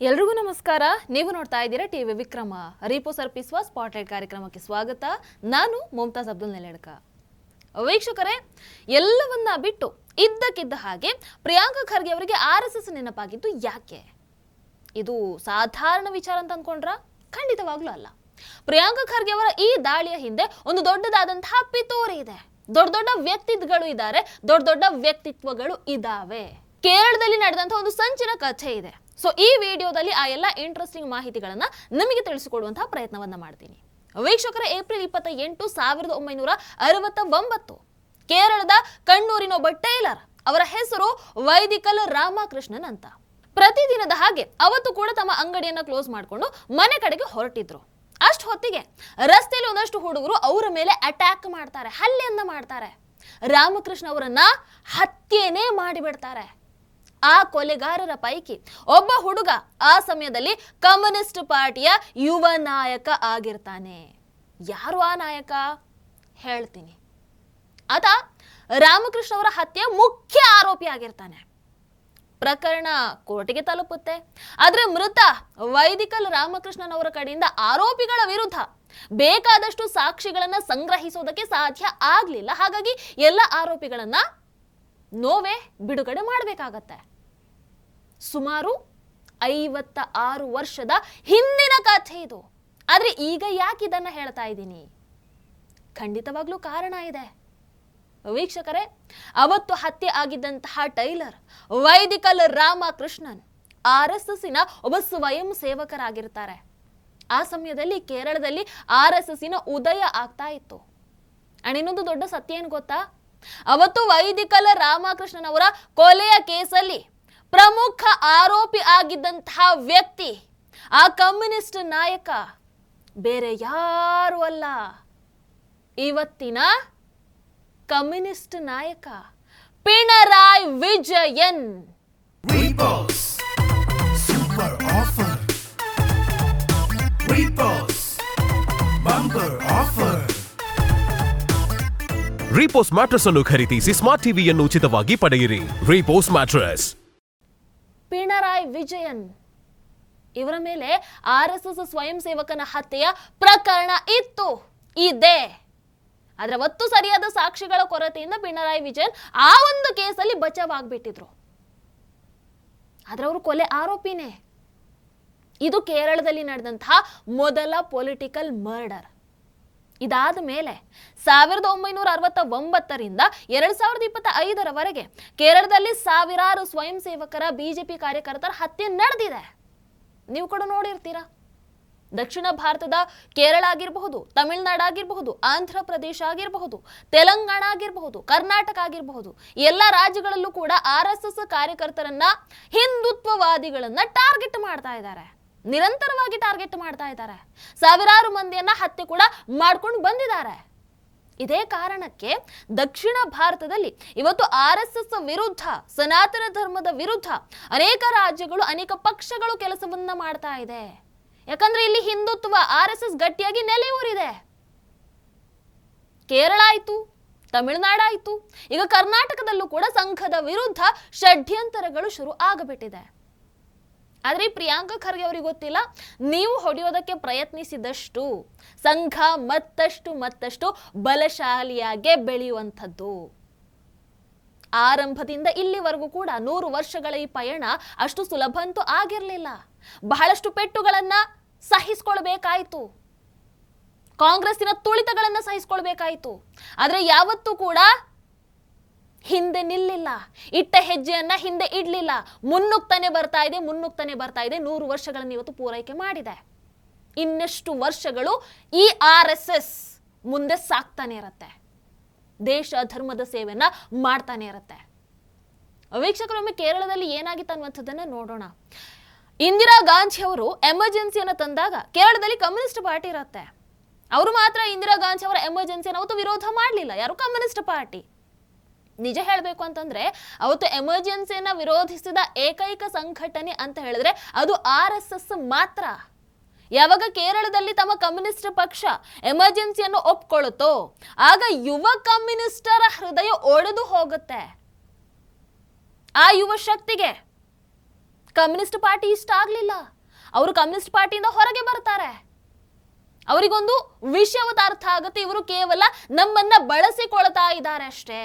ಎಲ್ರಿಗೂ ನಮಸ್ಕಾರ. ನೀವು ನೋಡ್ತಾ ಇದ್ದೀರಾ ಟಿವಿ ವಿಕ್ರಮ. ರೀಪೋ ಸರ್ಪಿಸುವ ಸ್ಪಾಟ್ಲೈಟ್ ಕಾರ್ಯಕ್ರಮಕ್ಕೆ ಸ್ವಾಗತ. ನಾನು ಮುಮ್ತಾಜ್ ಅಬ್ದುಲ್ ನೆಲೆಡ್ಕ. ವೀಕ್ಷಕರೇ, ಎಲ್ಲವನ್ನ ಬಿಟ್ಟು ಇದ್ದಕ್ಕಿದ್ದ ಹಾಗೆ ಪ್ರಿಯಾಂಕಾ ಖರ್ಗೆ ಅವರಿಗೆ RSS ನೆನಪಾಗಿದ್ದು ಯಾಕೆ? ಇದು ಸಾಧಾರಣ ವಿಚಾರ ಅಂತ ಅನ್ಕೊಂಡ್ರ? ಖಂಡಿತವಾಗ್ಲೂ ಅಲ್ಲ. ಪ್ರಿಯಾಂಕಾ ಖರ್ಗೆ ಅವರ ಈ ದಾಳಿಯ ಹಿಂದೆ ಒಂದು ದೊಡ್ಡದಾದಂತಹ ಪಿತೂರಿ ಇದೆ. ದೊಡ್ಡ ದೊಡ್ಡ ವ್ಯಕ್ತಿತ್ವಗಳು ಇದ್ದಾರೆ, ದೊಡ್ಡ ದೊಡ್ಡ ವ್ಯಕ್ತಿತ್ವಗಳು ಇದಾವೆ. ಕೇರಳದಲ್ಲಿ ನಡೆದಂತಹ ಒಂದು ಸಂಚಿನ ಕಥೆ ಇದೆ. ಸೊ ಈ ವಿಡಿಯೋದಲ್ಲಿ ಆ ಎಲ್ಲ ಇಂಟ್ರೆಸ್ಟಿಂಗ್ ಮಾಹಿತಿಗಳನ್ನ ನಿಮಗೆ ತಿಳಿಸಿಕೊಡುವಂತಹ ಪ್ರಯತ್ನವನ್ನ ಮಾಡ್ತೀನಿ. ವೀಕ್ಷಕರ, ಏಪ್ರಿಲ್ 28, 1969 ಕೇರಳದ ಕಣ್ಣೂರಿನ ಒಬ್ಬ ಟೈಲರ್, ಅವರ ಹೆಸರು ವೈದಿಕಲ್ ರಾಮಕೃಷ್ಣನ್ ಅಂತ. ಪ್ರತಿದಿನದ ಹಾಗೆ ಅವತ್ತು ಕೂಡ ತಮ್ಮ ಅಂಗಡಿಯನ್ನ ಕ್ಲೋಸ್ ಮಾಡಿಕೊಂಡು ಮನೆ ಕಡೆಗೆ ಹೊರಟಿದ್ರು. ಅಷ್ಟು ಹೊತ್ತಿಗೆ ರಸ್ತೆಯಲ್ಲಿ ಒಂದಷ್ಟು ಹುಡುಗರು ಅವರ ಮೇಲೆ ಅಟ್ಯಾಕ್ ಮಾಡ್ತಾರೆ, ಹಲ್ಲೆಯನ್ನ ಮಾಡ್ತಾರೆ. ರಾಮಕೃಷ್ಣ ಅವರನ್ನ ಹತ್ಯೆನೇ ಮಾಡಿಬಿಡ್ತಾರೆ. ಆ ಕೊಲೆಗಾರರ ಪೈಕಿ ಒಬ್ಬ ಹುಡುಗ ಆ ಸಮಯದಲ್ಲಿ ಕಮ್ಯುನಿಸ್ಟ್ ಪಾರ್ಟಿಯ ಯುವ ನಾಯಕ ಆಗಿರ್ತಾನೆ. ಯಾರು ಆ ನಾಯಕ ಹೇಳ್ತೀನಿ. ಆತ ರಾಮಕೃಷ್ಣ ಅವರ ಹತ್ಯೆಯ ಮುಖ್ಯ ಆರೋಪಿ ಆಗಿರ್ತಾನೆ. ಪ್ರಕರಣ ಕೋರ್ಟಿಗೆ ತಲುಪುತ್ತೆ. ಆದ್ರೆ ಮೃತ ವೈದಿಕಲ್ ರಾಮಕೃಷ್ಣನ್ ಅವರ ಕಡೆಯಿಂದ ಆರೋಪಿಗಳ ವಿರುದ್ಧ ಬೇಕಾದಷ್ಟು ಸಾಕ್ಷಿಗಳನ್ನ ಸಂಗ್ರಹಿಸೋದಕ್ಕೆ ಸಾಧ್ಯ ಆಗ್ಲಿಲ್ಲ. ಹಾಗಾಗಿ ಎಲ್ಲ ಆರೋಪಿಗಳನ್ನ ನೋವೇ ಬಿಡುಗಡೆ ಮಾಡಬೇಕಾಗತ್ತೆ. ಸುಮಾರು 56 ವರ್ಷದ ಹಿಂದಿನ ಕಥೆ ಇದು. ಆದ್ರೆ ಈಗ ಯಾಕೆ ಇದನ್ನ ಹೇಳ್ತಾ ಇದ್ದೀನಿ? ಖಂಡಿತವಾಗ್ಲೂ ಕಾರಣ ಇದೆ. ವೀಕ್ಷಕರೇ, ಅವತ್ತು ಹತ್ಯೆ ಆಗಿದ್ದಂತಹ ಟೈಲರ್ ವೈದಿಕಲ್ ರಾಮಕೃಷ್ಣನ್ RSSನ ಒಬ್ಬ ಸ್ವಯಂ ಸೇವಕರಾಗಿರ್ತಾರೆ. ಆ ಸಮಯದಲ್ಲಿ ಕೇರಳದಲ್ಲಿ RSSನ ಉದಯ ಆಗ್ತಾ ಇತ್ತು. ಇನ್ನೊಂದು ದೊಡ್ಡ ಸತ್ಯ ಏನು ಗೊತ್ತಾ? ಅವತ್ತು ವೈದಿಕಲ್ ರಾಮಕೃಷ್ಣನ್ ಅವರ ಕೊಲೆಯ ಕೇಸಲ್ಲಿ ಪ್ರಮುಖ ಆರೋಪಿ ಆಗಿದ್ದಂತಹ ವ್ಯಕ್ತಿ, ಆ ಕಮ್ಯುನಿಸ್ಟ್ ನಾಯಕ ಬೇರೆ ಯಾರು ಅಲ್ಲ, ಇವತ್ತಿನ ಕಮ್ಯುನಿಸ್ಟ್ ನಾಯಕ Pinarayi Vijayan. Super offer, bumper offer. Repose mattress ಅನ್ನು ಖರೀದಿಸಿ ಸ್ಮಾರ್ಟ್ ಟಿವಿಯನ್ನು ಉಚಿತವಾಗಿ ಪಡೆಯಿರಿ. ರೀಪೋಸ್ ಮ್ಯಾಟ್ರೆಸ್. ಪಿಣರಾಯಿ ವಿಜಯನ್ ಇವರ ಮೇಲೆ RSS ಸ್ವಯಂ ಸೇವಕನ ಹತ್ಯೆಯ ಪ್ರಕರಣ ಇದೆ. ಆದ್ರೆ ಅವತ್ತು ಸರಿಯಾದ ಸಾಕ್ಷಿಗಳ ಕೊರತೆಯಿಂದ ಪಿಣರಾಯಿ ವಿಜಯನ್ ಆ ಒಂದು ಕೇಸಲ್ಲಿ ಬಚಾವಾಗ್ಬಿಟ್ಟಿದ್ರು. ಆದ್ರೆ ಅವರು ಕೊಲೆ ಆರೋಪಿನೇ. ಇದು ಕೇರಳದಲ್ಲಿ ನಡೆದಂತಹ ಮೊದಲ ಪೊಲಿಟಿಕಲ್ ಮರ್ಡರ್. ಇದಾದ ಮೇಲೆ 1969ರಿಂದ 2025ರವರೆಗೆ ಕೇರಳದಲ್ಲಿ ಸಾವಿರಾರು ಸ್ವಯಂ ಸೇವಕರ BJP ಕಾರ್ಯಕರ್ತರ ಹತ್ಯೆ ನಡೆದಿದೆ. ನೀವು ಕೂಡ ನೋಡಿರ್ತೀರಾ. ದಕ್ಷಿಣ ಭಾರತದ ಕೇರಳ ಆಗಿರಬಹುದು, ತಮಿಳುನಾಡು ಆಗಿರಬಹುದು, ಆಂಧ್ರ ಪ್ರದೇಶ ಆಗಿರಬಹುದು, ತೆಲಂಗಾಣ ಆಗಿರಬಹುದು, ಕರ್ನಾಟಕ ಆಗಿರಬಹುದು, ಎಲ್ಲ ರಾಜ್ಯಗಳಲ್ಲೂ ಕೂಡ RSS ಕಾರ್ಯಕರ್ತರನ್ನ, ಹಿಂದುತ್ವವಾದಿಗಳನ್ನ ಟಾರ್ಗೆಟ್ ಮಾಡ್ತಾ ಇದ್ದಾರೆ. ನಿರಂತರವಾಗಿ ಟಾರ್ಗೆಟ್ ಮಾಡ್ತಾ ಇದ್ದಾರೆ. ಸಾವಿರಾರು ಮಂದಿಯನ್ನ ಹತ್ಯೆ ಕೂಡ ಮಾಡ್ಕೊಂಡು ಬಂದಿದ್ದಾರೆ. ಇದೇ ಕಾರಣಕ್ಕೆ ದಕ್ಷಿಣ ಭಾರತದಲ್ಲಿ ಇವತ್ತು RSS ವಿರುದ್ಧ, ಸನಾತನ ಧರ್ಮದ ವಿರುದ್ಧ ಅನೇಕ ರಾಜ್ಯಗಳು, ಅನೇಕ ಪಕ್ಷಗಳು ಕೆಲಸವನ್ನ ಮಾಡ್ತಾ ಇದೆ. ಯಾಕಂದ್ರೆ ಇಲ್ಲಿ ಹಿಂದುತ್ವ, RSS ಗಟ್ಟಿಯಾಗಿ ನೆಲೆಯೂರಿದೆ. ಕೇರಳ ಆಯ್ತು, ತಮಿಳುನಾಡಾಯ್ತು, ಈಗ ಕರ್ನಾಟಕದಲ್ಲೂ ಕೂಡ ಸಂಘದ ವಿರುದ್ಧ ಷಡ್ಯಂತರಗಳು ಶುರು ಆಗಬಿಟ್ಟಿದೆ. ಆದ್ರೆ ಪ್ರಿಯಾಂಕಾ ಖರ್ಗೆ ಅವರಿಗೆ ಗೊತ್ತಿಲ್ಲ, ನೀವು ಹೊಡೆಯೋದಕ್ಕೆ ಪ್ರಯತ್ನಿಸಿದಷ್ಟು ಸಂಘ ಮತ್ತಷ್ಟು ಬಲಶಾಲಿಯಾಗೆ ಬೆಳೆಯುವಂಥದ್ದು. ಆರಂಭದಿಂದ ಇಲ್ಲಿವರೆಗೂ ಕೂಡ 100 ವರ್ಷಗಳ ಈ ಪಯಣ ಅಷ್ಟು ಸುಲಭ ಅಂತೂ ಆಗಿರಲಿಲ್ಲ. ಬಹಳಷ್ಟು ಪೆಟ್ಟುಗಳನ್ನ ಸಹಿಸಿಕೊಳ್ಬೇಕಾಯ್ತು, ಕಾಂಗ್ರೆಸ್ಸಿನ ತುಳಿತಗಳನ್ನ ಸಹಿಸಿಕೊಳ್ಬೇಕಾಯ್ತು. ಆದ್ರೆ ಯಾವತ್ತೂ ಕೂಡ ಹಿಂದೆ ನಿಲ್ಲಿಲ್ಲ, ಇಟ್ಟ ಹೆಜ್ಜೆಯನ್ನ ಹಿಂದೆ ಇಡ್ಲಿಲ್ಲ. ಮುನ್ನುಗ್ತಾನೆ ಬರ್ತಾ ಇದೆ. 100 ವರ್ಷಗಳನ್ನು ಇವತ್ತು ಪೂರೈಕೆ ಮಾಡಿದೆ. ಇನ್ನೆಷ್ಟು ವರ್ಷಗಳು ಈ RSS ಮುಂದೆ ಸಾಕ್ತಾನೆ ಇರುತ್ತೆ, ದೇಶ ಧರ್ಮದ ಸೇವೆಯನ್ನ ಮಾಡ್ತಾನೆ ಇರುತ್ತೆ. ವೀಕ್ಷಕರೊಮ್ಮೆ ಕೇರಳದಲ್ಲಿ ಏನಾಗಿತ್ತು ಅನ್ನುವಂಥದ್ದನ್ನ ನೋಡೋಣ. ಇಂದಿರಾ ಗಾಂಧಿ ಅವರು ಎಮರ್ಜೆನ್ಸಿಯನ್ನು ತಂದಾಗ ಕೇರಳದಲ್ಲಿ ಕಮ್ಯುನಿಸ್ಟ್ ಪಾರ್ಟಿ ಇರುತ್ತೆ. ಅವರು ಮಾತ್ರ ಇಂದಿರಾ ಗಾಂಧಿ ಅವರ ಎಮರ್ಜೆನ್ಸಿಯನ್ನು ಅವತ್ತು ವಿರೋಧ ಮಾಡಲಿಲ್ಲ, ಯಾರು ಕಮ್ಯುನಿಸ್ಟ್ ಪಾರ್ಟಿ. ನಿಜ ಹೇಳಬೇಕು ಅಂತಂದ್ರೆ ಅವತ್ತು ಎಮರ್ಜೆನ್ಸಿಯನ್ನ ವಿರೋಧಿಸಿದ ಏಕೈಕ ಸಂಘಟನೆ ಅಂತ ಹೇಳಿದ್ರೆ ಅದು RSS ಮಾತ್ರ. ಯಾವಾಗ ಕೇರಳದಲ್ಲಿ ತಮ್ಮ ಕಮ್ಯುನಿಸ್ಟ್ ಪಕ್ಷ ಎಮರ್ಜೆನ್ಸಿಯನ್ನು ಒಪ್ಕೊಳ್ಳುತ್ತೋ ಆಗ ಯುವ ಕಮ್ಯುನಿಸ್ಟರ ಹೃದಯ ಒಡೆದು ಹೋಗುತ್ತೆ. ಆ ಯುವ ಶಕ್ತಿಗೆ ಕಮ್ಯುನಿಸ್ಟ್ ಪಾರ್ಟಿ ಇಷ್ಟ ಆಗ್ಲಿಲ್ಲ. ಅವರು ಕಮ್ಯುನಿಸ್ಟ್ ಪಾರ್ಟಿಯಿಂದ ಹೊರಗೆ ಬರ್ತಾರೆ. ಅವರಿಗೊಂದು ವಿಷಯವತ್ತ ಅರ್ಥ ಆಗುತ್ತೆ, ಇವರು ಕೇವಲ ನಮ್ಮನ್ನ ಬಳಸಿಕೊಳ್ತಾ ಇದ್ದಾರೆ ಅಷ್ಟೇ.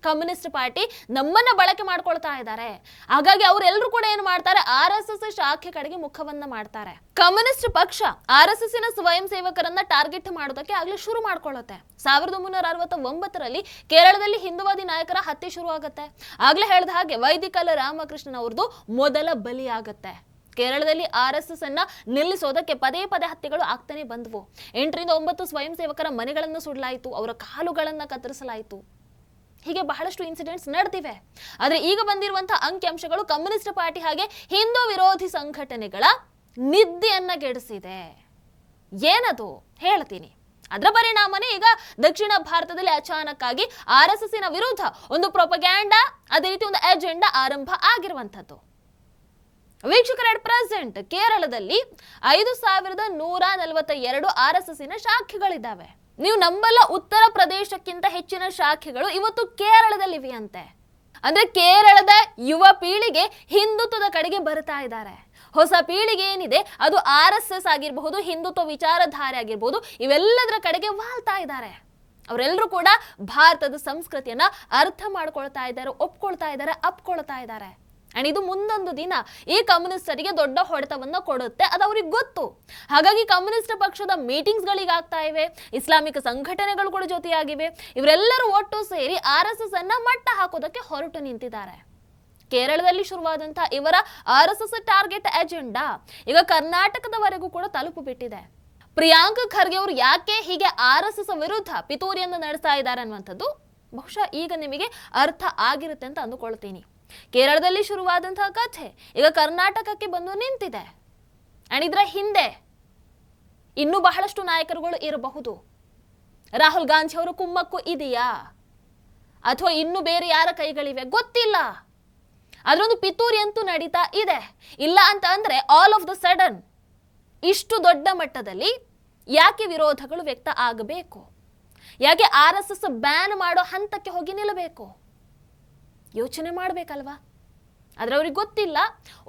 ಕಮ್ಯುನಿಸ್ಟ್ ಪಾರ್ಟಿ ನಮ್ಮನ್ನ ಬಳಕೆ ಮಾಡ್ಕೊಳ್ತಾ ಇದ್ದಾರೆ. ಹಾಗಾಗಿ ಅವರೆಲ್ಲರೂ ಕೂಡ ಏನ್ ಮಾಡ್ತಾರೆ, RSS ಶಾಖೆ ಕಡೆಗೆ ಮುಖವನ್ನ ಮಾಡ್ತಾರೆ. ಕಮ್ಯುನಿಸ್ಟ್ ಪಕ್ಷ RSS ಸ್ವಯಂ ಸೇವಕರನ್ನ ಟಾರ್ಗೆಟ್ ಮಾಡೋದಕ್ಕೆ ಆಗ್ಲೇ ಶುರು ಮಾಡ್ಕೊಳ್ಳುತ್ತೆ. 1969ರಲ್ಲಿ ಕೇರಳದಲ್ಲಿ ಹಿಂದೂವಾದಿ ನಾಯಕರ ಹತ್ಯೆ ಶುರು ಆಗುತ್ತೆ. ಆಗ್ಲೇ ಹೇಳಿದ ಹಾಗೆ ವೈದಿಕಲ ರಾಮಕೃಷ್ಣನ್ ಅವ್ರದ್ದು ಮೊದಲ ಬಲಿಯಾಗತ್ತೆ. ಕೇರಳದಲ್ಲಿ RSS ಅನ್ನ ನಿಲ್ಲಿಸೋದಕ್ಕೆ ಪದೇ ಪದೇ ಹತ್ಯೆಗಳು ಆಗ್ತಾನೆ ಬಂದವು. 8 ರಿಂದ 9 ಸ್ವಯಂ ಸೇವಕರ ಮನೆಗಳನ್ನು ಸುಡಲಾಯಿತು, ಅವರ ಕಾಲುಗಳನ್ನ ಕತ್ತರಿಸಲಾಯಿತು. ಹೀಗೆ ಬಹಳಷ್ಟು ಇನ್ಸಿಡೆಂಟ್ಸ್ ನಡೆದಿವೆ. ಆದ್ರೆ ಈಗ ಬಂದಿರುವಂತಹ ಅಂಕಿಅಂಶಗಳು ಕಮ್ಯುನಿಸ್ಟ್ ಪಾರ್ಟಿ ಹಾಗೆ ಹಿಂದೂ ವಿರೋಧಿ ಸಂಘಟನೆಗಳ ನಿದ್ದೆಯನ್ನ ಗೆಡಿಸಿದೆ. ಏನದು ಹೇಳ್ತೀನಿ. ಅದರ ಪರಿಣಾಮನೇ ಈಗ ದಕ್ಷಿಣ ಭಾರತದಲ್ಲಿ ಅಚಾನಕ್ ಆಗಿ RSS ವಿರುದ್ಧ ಒಂದು ಪ್ರೊಪಗ್ಯಾಂಡಾ, ಅದೇ ರೀತಿ ಒಂದು ಅಜೆಂಡಾ ಆರಂಭ ಆಗಿರುವಂತದ್ದು. ವೀಕ್ಷಕರ, ಅಟ್ ಪ್ರೆಸೆಂಟ್ ಕೇರಳದಲ್ಲಿ 5142 RSS ಶಾಖೆಗಳಿದ್ದಾವೆ. ನೀವು ನಂಬಲ್ಲ, ಉತ್ತರ ಪ್ರದೇಶಕ್ಕಿಂತ ಹೆಚ್ಚಿನ ಶಾಖೆಗಳು ಇವತ್ತು ಕೇರಳದಲ್ಲಿವೆ ಅಂತೆ. ಅಂದ್ರೆ ಕೇರಳದ ಯುವ ಪೀಳಿಗೆ ಹಿಂದುತ್ವದ ಕಡೆಗೆ ಬರ್ತಾ ಇದ್ದಾರೆ. ಹೊಸ ಪೀಳಿಗೆ ಏನಿದೆ ಅದು RSS ಆಗಿರಬಹುದು, ಹಿಂದುತ್ವ ವಿಚಾರಧಾರೆ ಆಗಿರಬಹುದು, ಇವೆಲ್ಲದರ ಕಡೆಗೆ ವಾಲ್ತಾ ಇದ್ದಾರೆ. ಅವರೆಲ್ಲರೂ ಕೂಡ ಭಾರತದ ಸಂಸ್ಕೃತಿಯನ್ನ ಅರ್ಥ ಮಾಡ್ಕೊಳ್ತಾ ಇದ್ದಾರೆ, ಒಪ್ಕೊಳ್ತಾ ಇದ್ದಾರೆ, ಅಪ್ಕೊಳ್ತಾ ಇದ್ದಾರೆ. ಅಂಡ್ ಇದು ಮುಂದೊಂದು ದಿನ ಈ ಕಮ್ಯುನಿಸ್ಟರಿಗೆ ದೊಡ್ಡ ಹೊಡೆತವನ್ನ ಕೊಡುತ್ತೆ, ಅದು ಅವ್ರಿಗೆ ಗೊತ್ತು. ಹಾಗಾಗಿ ಕಮ್ಯುನಿಸ್ಟ್ ಪಕ್ಷದ ಮೀಟಿಂಗ್ಸ್ ಗಳಿಗಾಗ್ತಾ ಇವೆ, ಇಸ್ಲಾಮಿಕ್ ಸಂಘಟನೆಗಳು ಕೂಡ ಜೊತೆಯಾಗಿವೆ. ಇವರೆಲ್ಲರೂ ಒಟ್ಟು ಸೇರಿ RSS ಅನ್ನ ಮಟ್ಟ ಹಾಕೋದಕ್ಕೆ ಹೊರಟು ನಿಂತಿದ್ದಾರೆ. ಕೇರಳದಲ್ಲಿ ಶುರುವಾದಂತಹ ಇವರ RSS ಟಾರ್ಗೆಟ್ ಅಜೆಂಡಾ ಈಗ ಕರ್ನಾಟಕದವರೆಗೂ ಕೂಡ ತಲುಪು ಬಿಟ್ಟಿದೆ. ಪ್ರಿಯಾಂಕ್ ಖರ್ಗೆ ಅವರು ಯಾಕೆ ಹೀಗೆ RSS ವಿರುದ್ಧ ಪಿತೂರಿಯನ್ನು ನಡೆಸ್ತಾ ಇದ್ದಾರೆ ಅನ್ನುವಂಥದ್ದು ಬಹುಶಃ ಈಗ ನಿಮಗೆ ಅರ್ಥ ಆಗಿರುತ್ತೆ ಅಂತ ಅಂದುಕೊಳ್ತೀನಿ. ಕೇರಳದಲ್ಲಿ ಶುರುವಾದಂತಹ ಕಥೆ ಈಗ ಕರ್ನಾಟಕಕ್ಕೆ ಬಂದು ನಿಂತಿದೆ. ಅಂಡ್ ಇದರ ಹಿಂದೆ ಇನ್ನೂ ಬಹಳಷ್ಟು ನಾಯಕರುಗಳು ಇರಬಹುದು. ರಾಹುಲ್ ಗಾಂಧಿ ಅವರ ಕುಮ್ಮಕ್ಕು ಇದೆಯಾ ಅಥವಾ ಇನ್ನು ಬೇರೆ ಯಾರ ಕೈಗಳಿವೆ ಗೊತ್ತಿಲ್ಲ. ಅದರೊಂದು ಪಿತೂರಿ ಅಂತೂ ನಡೀತಾ ಇದೆ. ಇಲ್ಲ ಅಂತ ಅಂದ್ರೆ ಆಲ್ ಆಫ್ ದ ಸಡನ್ ಇಷ್ಟು ದೊಡ್ಡ ಮಟ್ಟದಲ್ಲಿ ಯಾಕೆ ವಿರೋಧಗಳು ವ್ಯಕ್ತ ಆಗಬೇಕು? ಯಾಕೆ RSS ಬ್ಯಾನ್ ಮಾಡೋ ಹಂತಕ್ಕೆ ಹೋಗಿ ನಿಲ್ಲಬೇಕು? ಯೋಚನೆ ಮಾಡಬೇಕಲ್ವಾ? ಆದ್ರೆ ಅವ್ರಿಗೆ ಗೊತ್ತಿಲ್ಲ,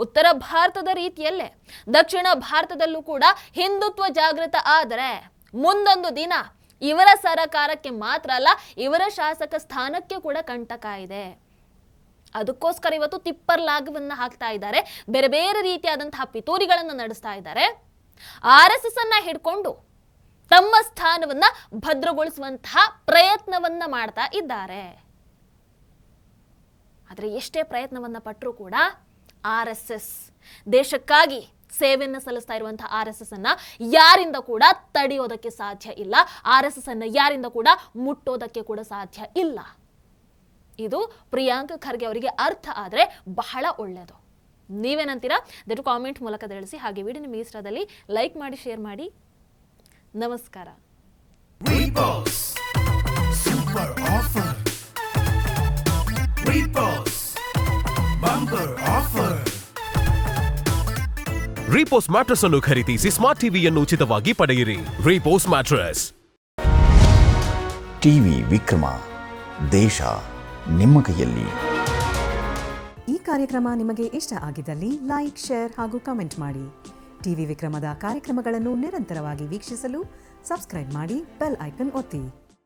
ಉತ್ತರ ಭಾರತದ ರೀತಿಯಲ್ಲೇ ದಕ್ಷಿಣ ಭಾರತದಲ್ಲೂ ಕೂಡ ಹಿಂದುತ್ವ ಜಾಗೃತ ಆದರೆ ಮುಂದೊಂದು ದಿನ ಇವರ ಸರಕಾರಕ್ಕೆ ಮಾತ್ರ ಅಲ್ಲ, ಇವರ ಶಾಸಕ ಸ್ಥಾನಕ್ಕೆ ಕೂಡ ಕಂಟಕ ಇದೆ. ಅದಕ್ಕೋಸ್ಕರ ಇವತ್ತು ತಿಪ್ಪರ್ ಲಾಗವನ್ನ ಹಾಕ್ತಾ ಇದ್ದಾರೆ, ಬೇರೆ ಬೇರೆ ರೀತಿಯಾದಂತಹ ಪಿತೂರಿಗಳನ್ನು ನಡೆಸ್ತಾ ಇದ್ದಾರೆ. RSS ಅನ್ನ ಹಿಡ್ಕೊಂಡು ತಮ್ಮ ಸ್ಥಾನವನ್ನ ಭದ್ರಗೊಳಿಸುವಂತಹ ಪ್ರಯತ್ನವನ್ನ ಮಾಡ್ತಾ ಇದ್ದಾರೆ. ಆದರೆ ಎಷ್ಟೇ ಪ್ರಯತ್ನವನ್ನ ಪಟ್ಟರೂ ಕೂಡ RSS ದೇಶಕ್ಕಾಗಿ ಸೇವೆಯನ್ನು ಸಲ್ಲಿಸ್ತಾ ಇರುವಂತಹ RSS ಅನ್ನ ಯಾರಿಂದ ಕೂಡ ತಡೆಯೋದಕ್ಕೆ ಸಾಧ್ಯ ಇಲ್ಲ. RSS ಅನ್ನ ಯಾರಿಂದ ಕೂಡ ಮುಟ್ಟೋದಕ್ಕೆ ಕೂಡ ಸಾಧ್ಯ ಇಲ್ಲ. ಇದು ಪ್ರಿಯಾಂಕ್ ಖರ್ಗೆ ಅವರಿಗೆ ಅರ್ಥ ಆದ್ರೆ ಬಹಳ ಒಳ್ಳೆಯದು. ನೀವೇನಂತೀರಾ? ದಯವಿಟ್ಟು ಕಾಮೆಂಟ್ ಮೂಲಕ ತಿಳಿಸಿ. ಹಾಗೆ ವಿಡಿಯೋ ನಿಮ್ಮ ಇಷ್ಟದಲ್ಲಿ ಲೈಕ್ ಮಾಡಿ, ಶೇರ್ ಮಾಡಿ. ನಮಸ್ಕಾರ. Repos Super Offer. Repos Bumper Offer. Repose mattress ಅನ್ನು ಖರೀದಿಸಿ ಸ್ಮಾರ್ಟ್ ಟಿವಿಯನ್ನು ಉಚಿತವಾಗಿ ಪಡೆಯಿರಿ. ರೀಪೋಸ್ ಮ್ಯಾಟ್ರೆಸ್. ಟಿವಿ ವಿಕ್ರಮ, ದೇಶ ನಿಮ್ಮ ಕೈಯಲ್ಲಿ. ಈ ಕಾರ್ಯಕ್ರಮ ನಿಮಗೆ ಇಷ್ಟ ಆಗಿದ್ದಲ್ಲಿ ಲೈಕ್, ಶೇರ್ ಹಾಗೂ ಕಮೆಂಟ್ ಮಾಡಿ. ಟಿವಿ ವಿಕ್ರಮದ ಕಾರ್ಯಕ್ರಮಗಳನ್ನು ನಿರಂತರವಾಗಿ ವೀಕ್ಷಿಸಲು ಸಬ್ಸ್ಕ್ರೈಬ್ ಮಾಡಿ, ಬೆಲ್ ಐಕನ್ ಒತ್ತಿ.